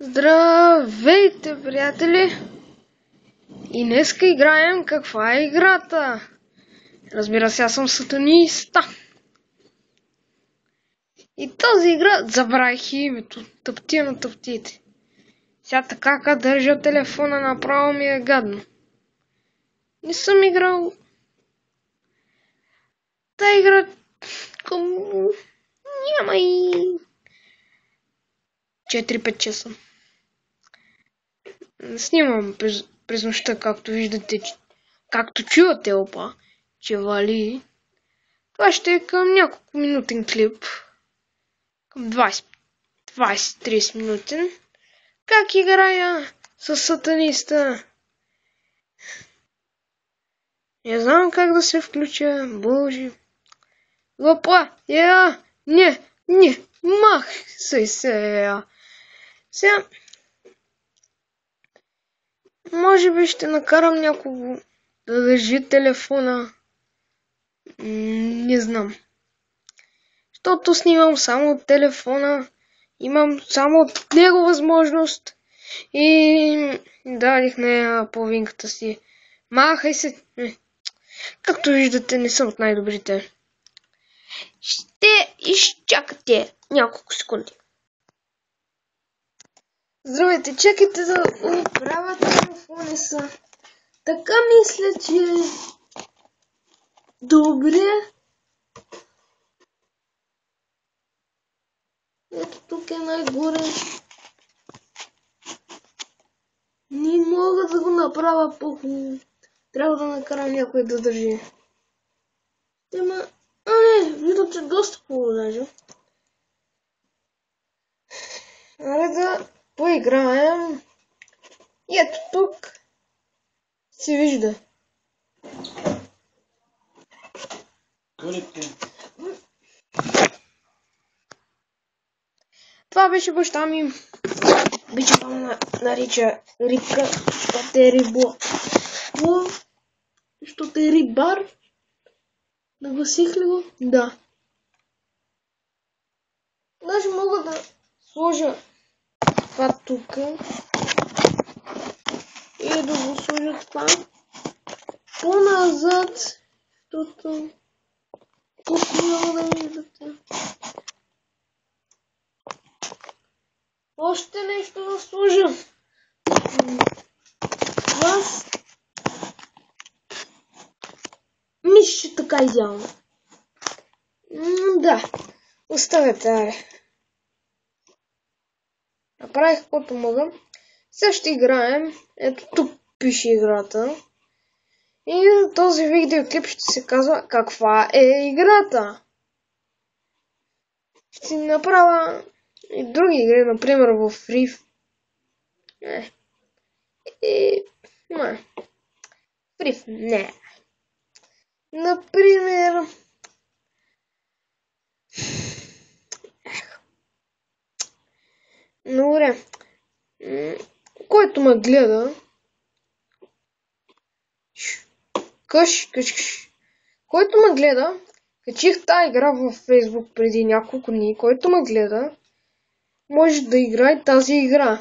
Здравейте, приятели! И днеска играем каква е играта? Разбира се, аз съм сатаниста. И тази игра, забравих името, тъптия на тъптите. Сега така как държа телефона, направо ми е гадно. Не съм играл тази игра няма и 4-5 часа. Снимам през нощта, както виждате, както чувате, че вали. Това ще е към няколко минутен клип. Към 20-30 минутен. Как играя с сатаниста? Не знам как да се включа. Боже. Лопа! Не! Мах! Сега. Може би ще накарам някого да държи телефона. Не знам. Защото снимам само от телефона. Имам само от него възможност. И дадих на половинката си. Махай се. Както виждате, не съм от най-добрите. Ще изчакате няколко секунди. Здравейте, чакайте да оправя телефона са. Така мисля, че добре. Ето тук е най-горе. Не мога да го направя по-хубаво. Трябва да накарам някой да държи. Виждам, че доста хубаво даже. Аре да поиграем. И ето тук се вижда. Това беше баща ми. Обича да нарича рибка, защото е рибо. Защото е рибар. Нагласих ли го? Да. Даже мога да сложа това тук. И да го сложа това по-назад, защото тук няма да виждате. Още нещо да сложа. Вас мисля така идеално. Да, оставете, аре. Направих каквото мога. Сега ще играем. Ето тук пише играта. И този видеоклип ще се казва каква е играта. Ще си направя и други игри, например в Free. Не. Например. Добре. Който ме гледа. Който ме гледа. Качих тази игра в Facebook преди няколко дни. Който ме гледа. Може да играе тази игра.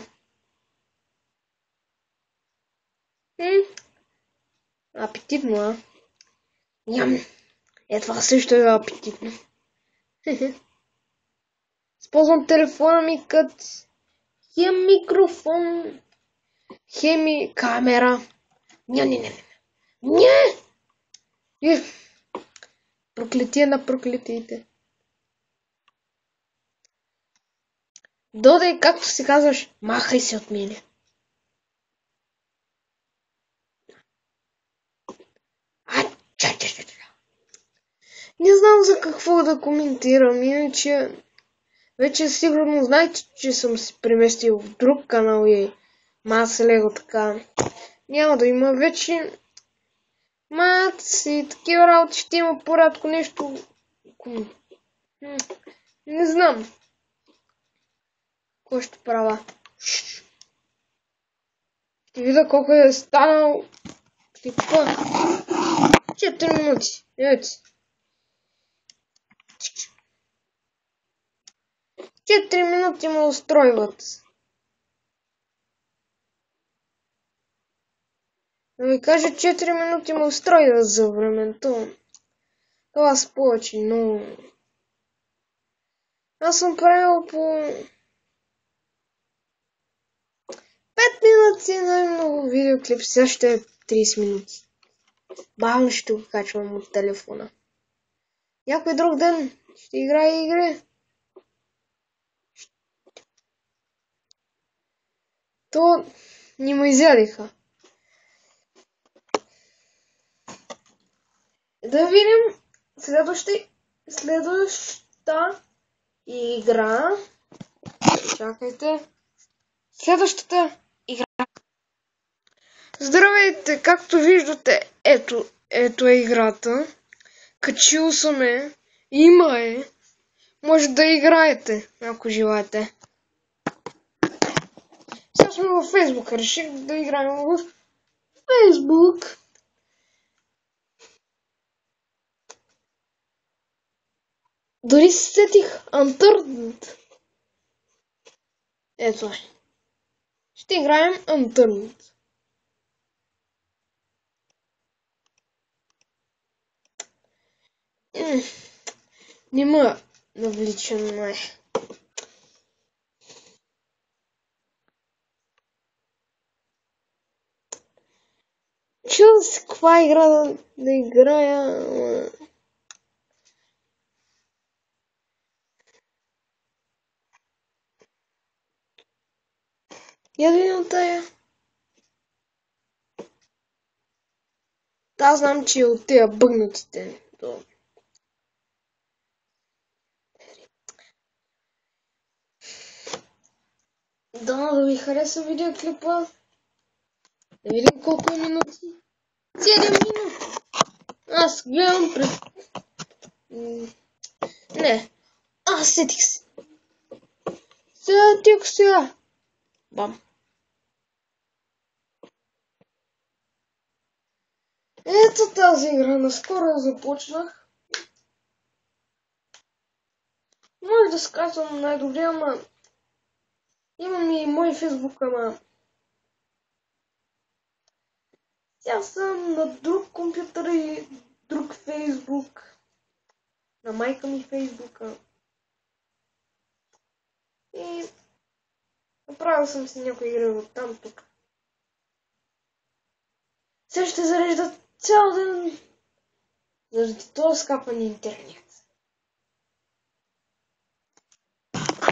Апетитно, а? Ням. Това също е апетитно. Използвам телефона ми като хем микрофон, хем камера. Не. Проклетие на проклетиите. Додай, както си казваш, махай се от мене. Не знам за какво да коментирам, иначе вече сигурно знаете, че съм се преместил в друг канал и маса лего така. Няма да има вече и такива работи, ще има порядко нещо. Не знам. Кой ще правя? Ще видя колко е станал клипа. 4 минути. Ето. 4 минути ме устройват. Да ви кажа, 4 минути ме устрои за времето. Това с повече, но... Аз съм правил по 5 минути най-много видеоклип. Сега ще е 30 минути. Бавно ще го качвам от телефона. Някой друг ден ще играя игри. То ни ме изядиха. Да видим следващата игра. Чакайте. Следващата игра. Здравейте, както виждате, ето е играта. Качил съм е. Има е. Може да играете, ако желаете. Сега сме във Фейсбук. Реших да играем в Фейсбук. Дори се сетих Unturned. Ето е. Ще играем Unturned. Не ме навлича на чул си каква игра да играя. Я да видим тая. Аз знам, че от тия бъгнатите. Да ви хареса видеоклипа. Да видим колко е минути. 7 минути. Аз гледам пред... Не. Сетих се. Сетих се. Бам. Ето тази игра. Наскоро я започнах. Може да сказвам най-добре, ама... Имам и мой фейсбук, ама... Сега съм на друг компютър и друг фейсбук. На майка ми фейсбука. И... Направил съм си някои игри от там тук. Сега ще зарежда цял ден. Заради това скапан интернет.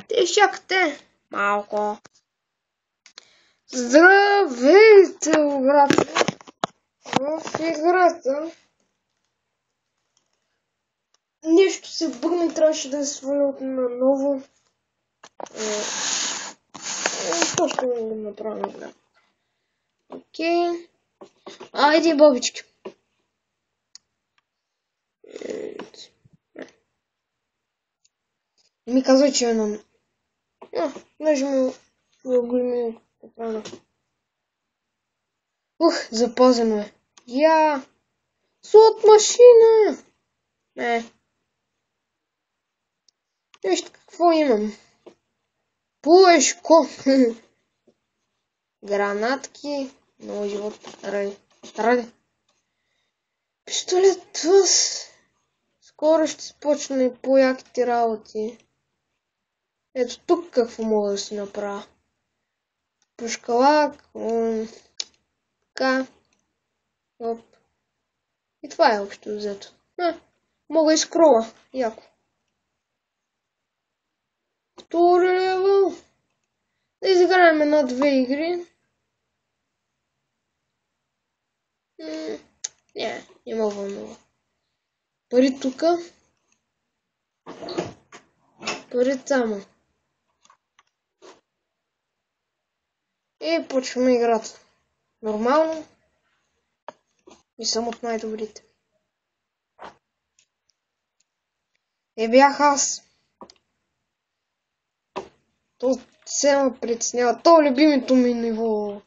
Те чакате малко. Здравейте, брат! В играта нещо се бъгна, трябваше да се сваля от наново. То ще го направя, да. Окей. Айде, бабички. Ми казва, че е на... Даже му големи поправя. Запазено е. Слот машина! Не. Вижте какво имам. Пулешко. Гранатки. Много живот. Ради. Пистолет въз. Скоро ще започна и по-яките работи. Ето тук какво мога да си направя. Пушкалак. Така. Оп. И това е общо взето. Мога и скрола. Яко. Втори левел. Да изиграем една-две игри. Не ме вълнува. Пари тука. Пари там. И почваме играта. Нормално. И съм от най-добрите. Бях аз. То се ме притеснява. То е любимото ми ниво.